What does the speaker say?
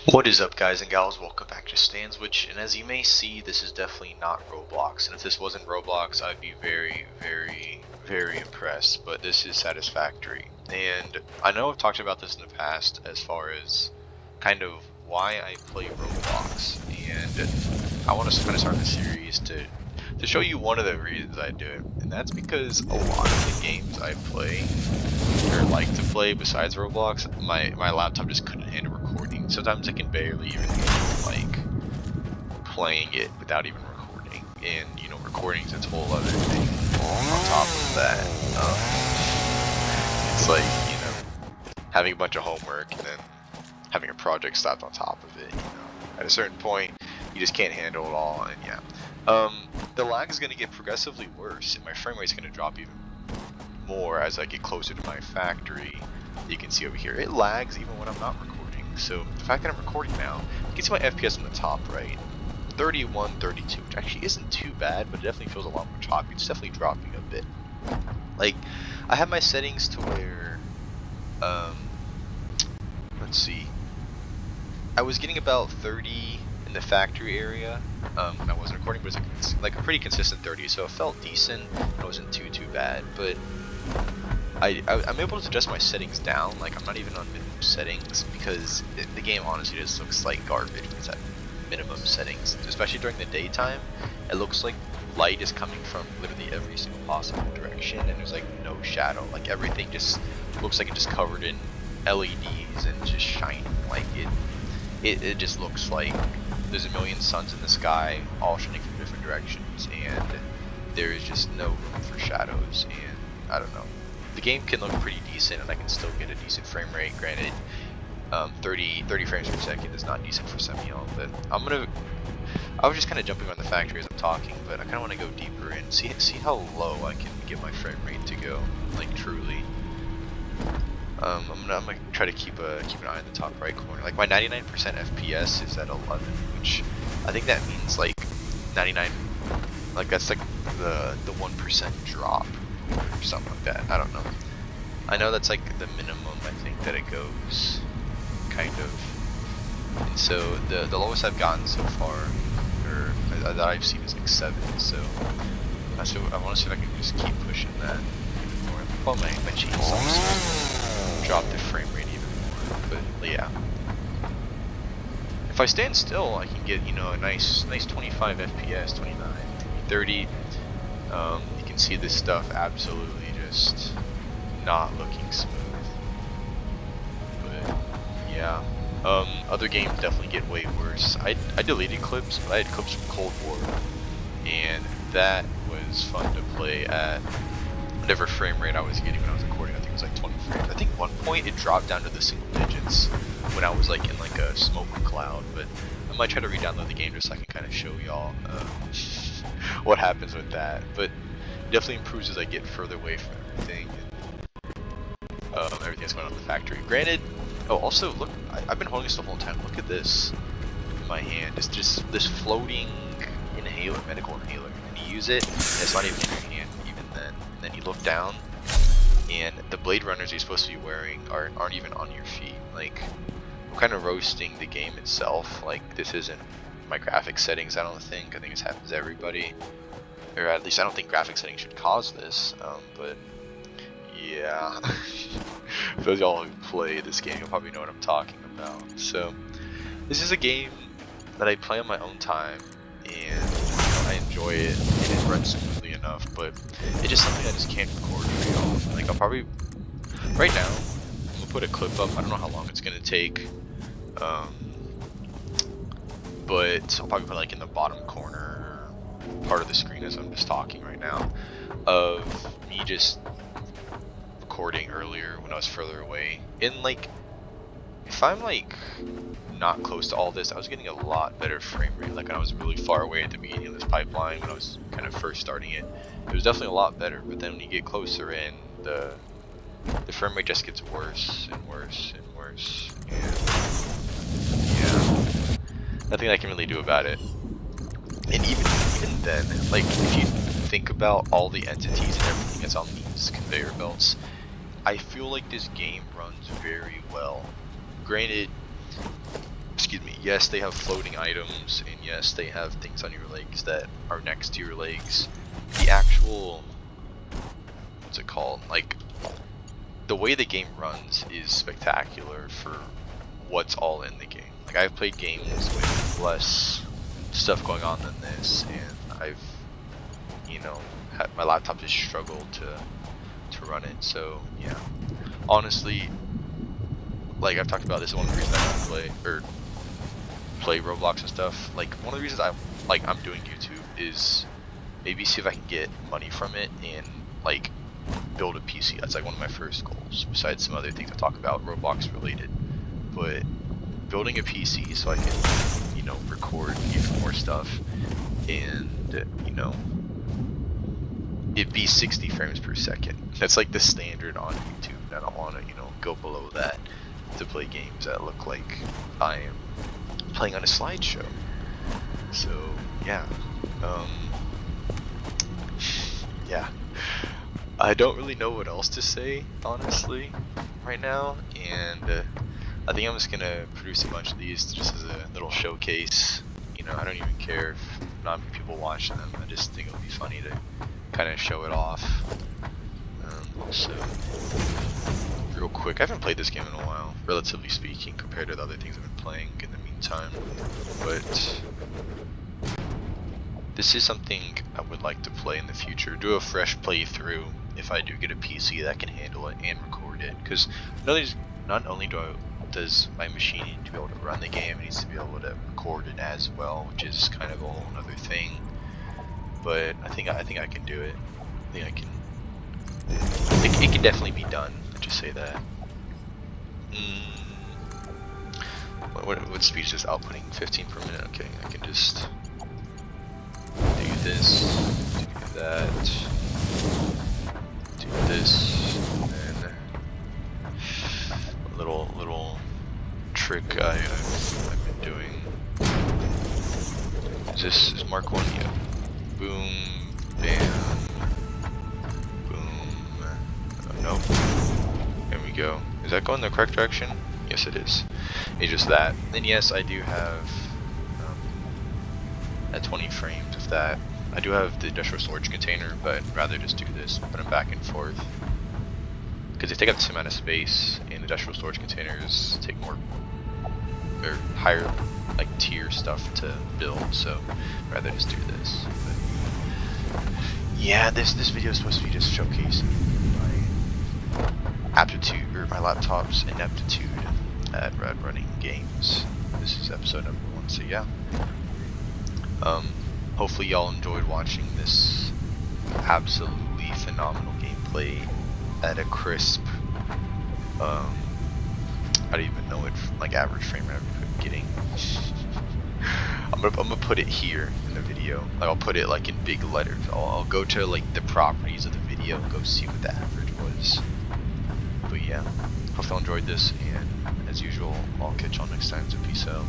What is up, guys and gals? Welcome back to Stanswitch, and as you may see, this is definitely not Roblox, and if this wasn't Roblox, I'd be very impressed, but this is Satisfactory. And I know I've talked about this in the past as far as kind of why I play Roblox, and I want to kind of start the series to show you one of the reasons I do it, and that's because a lot of the games I play or like to play besides Roblox, my laptop just couldn't handle recording. Sometimes I can barely even handle like playing it without even recording, and you know, recording is a whole other thing. On top of that, it's like, you know, having a bunch of homework and then having a project stopped on top of it. You know, at a certain point, you just can't handle it all, and yeah. The lag is going to get progressively worse, and my frame rate is going to drop even more as I get closer to my factory. You can see over here, it lags even when I'm not recording. So the fact that I'm recording now, you can see my FPS on the top right, 31, 32, which actually isn't too bad, but it definitely feels a lot more choppy. It's definitely dropping a bit. Like, I have my settings to where, let's see, I was getting about 30 in the factory area when I wasn't recording, but it's like a pretty consistent 30, so it felt decent. It wasn't too bad, but I'm able to adjust my settings down. Like, I'm not even on minimum settings because the game honestly just looks like garbage when it's at minimum settings, especially during the daytime. It looks like light is coming from literally every single possible direction, and there's like no shadow. Like, everything just looks like it's just covered in LEDs and just shining. Like, it just looks like there's a million suns in the sky all shining from different directions, and there is just no room for shadows. And I don't know, the game can look pretty decent and I can still get a decent frame rate. Granted, 30 frames per second is not decent for some of y'all, but I was just kind of jumping on the factory as I'm talking, but I kind of want to go deeper and see how low I can get my frame rate to go, like truly. I'm gonna try to keep an eye on the top right corner. Like, my 99% FPS is at 11, which I think that means like 99, like that's like the 1% drop or something like that. I don't know. I know that's like the minimum I think that it goes, kind of. And so the lowest I've gotten so far, or that I've seen, is like 7. So I want to see if I can just keep pushing that even more. Well, my chainsaw drop the frame rate even more, but yeah. If I stand still, I can get, you know, a nice 25 FPS, 29, 30. You can see this stuff absolutely just not looking smooth. But yeah, other games definitely get way worse. I deleted clips, but I had clips from Cold War, and that was fun to play at whatever frame rate I was getting when I was recording. I think it was like 20 frames. I think at one point it dropped down to the single digits when I was like in like a smoke cloud, but I might try to re-download the game just so I can kind of show y'all what happens with that. But it definitely improves as I get further away from everything. Everything that's going on in the factory. Granted, oh, also look, I've been holding this the whole time. Look at this in my hand. It's just this floating inhaler, medical inhaler, and you use it, and it's not even in your hand even then. And then you look down, and the blade runners you're supposed to be wearing aren't even on your feet. Like, I'm kind of roasting the game itself. Like, this isn't my graphics settings, I don't think. I think this happens to everybody, or at least I don't think graphics settings should cause this. But yeah, for those y'all who play this game, you'll probably know what I'm talking about. So this is a game that I play on my own time, and I enjoy it, and it runs smoothly enough, but it's just something I just can't record for y'all. Like, I'll probably, right now, I'm gonna put a clip up. I don't know how long it's gonna take, but I'll probably put like in the bottom corner part of the screen as I'm just talking right now, of me just recording earlier when I was further away. And like, if I'm like not close to all this, I was getting a lot better frame rate. Like, when I was really far away at the beginning of this pipeline, when I was kind of first starting it, it was definitely a lot better. But then when you get closer in, the frame rate just gets worse and worse and worse. And yeah, nothing I can really do about it. And even then, like, if you think about all the entities and everything that's on these conveyor belts, I feel like this game runs very well. Granted, excuse me, yes, they have floating items, and yes, they have things on your legs that are next to your legs. The actual, what's it called? Like, the way the game runs is spectacular for what's all in the game. Like, I've played games with less stuff going on than this, and I've, you know, my laptop just struggled to run it. So yeah, honestly, like I've talked about this, one of the reasons I don't play Roblox and stuff. Like, one of the reasons I'm doing YouTube is maybe see if I can get money from it and like build a PC. That's like one of my first goals, besides some other things I talk about Roblox related. But building a PC so I can, you know, record even more stuff, and you know, it'd be 60 frames per second. That's like the standard on YouTube, and I don't want to, you know, go below that to play games that look like I am playing on a slideshow. So yeah, yeah, I don't really know what else to say honestly right now, and I think I'm just gonna produce a bunch of these just as a little showcase. You know, I don't even care if not many people watch them. I just think it'll be funny to kind of show it off. So real quick, I haven't played this game in a while, relatively speaking, compared to the other things I've been playing in the meantime, but this is something I would like to play in the future. Do a fresh playthrough if I do get a PC that can handle it and record it, because not only does my machine need to be able to run the game, it needs to be able to record it as well, which is kind of a whole other thing. But I think I can do it. I think I can. It can definitely be done. I'll just say that. What speed is this outputting? 15 per minute. Okay, I can just do this, do that, do this, and then a little trick I've been doing. Is Mark 1? Yeah. Boom, bam, boom. Oh, no. There we go. Is that going the correct direction? Yes, it is. It's just that. And yes, I do have at 20 frames of that. I do have the industrial storage container, but I'd rather just do this, put them back and forth, because they take up the same amount of space, and industrial storage containers take more or higher like tier stuff to build. So I'd rather just do this. But yeah, this video is supposed to be just showcasing my aptitude, or my laptop's ineptitude at running games. This is episode number 1, so yeah. Hopefully y'all enjoyed watching this absolutely phenomenal gameplay at a crisp, I don't even know what like average frame rate I'm getting. I'm gonna put it here in the video. Like, I'll put it like in big letters. I'll go to like the properties of the video and go see what the average was. But yeah, hope y'all enjoyed this, and as usual, I'll catch y'all next time. So peace out.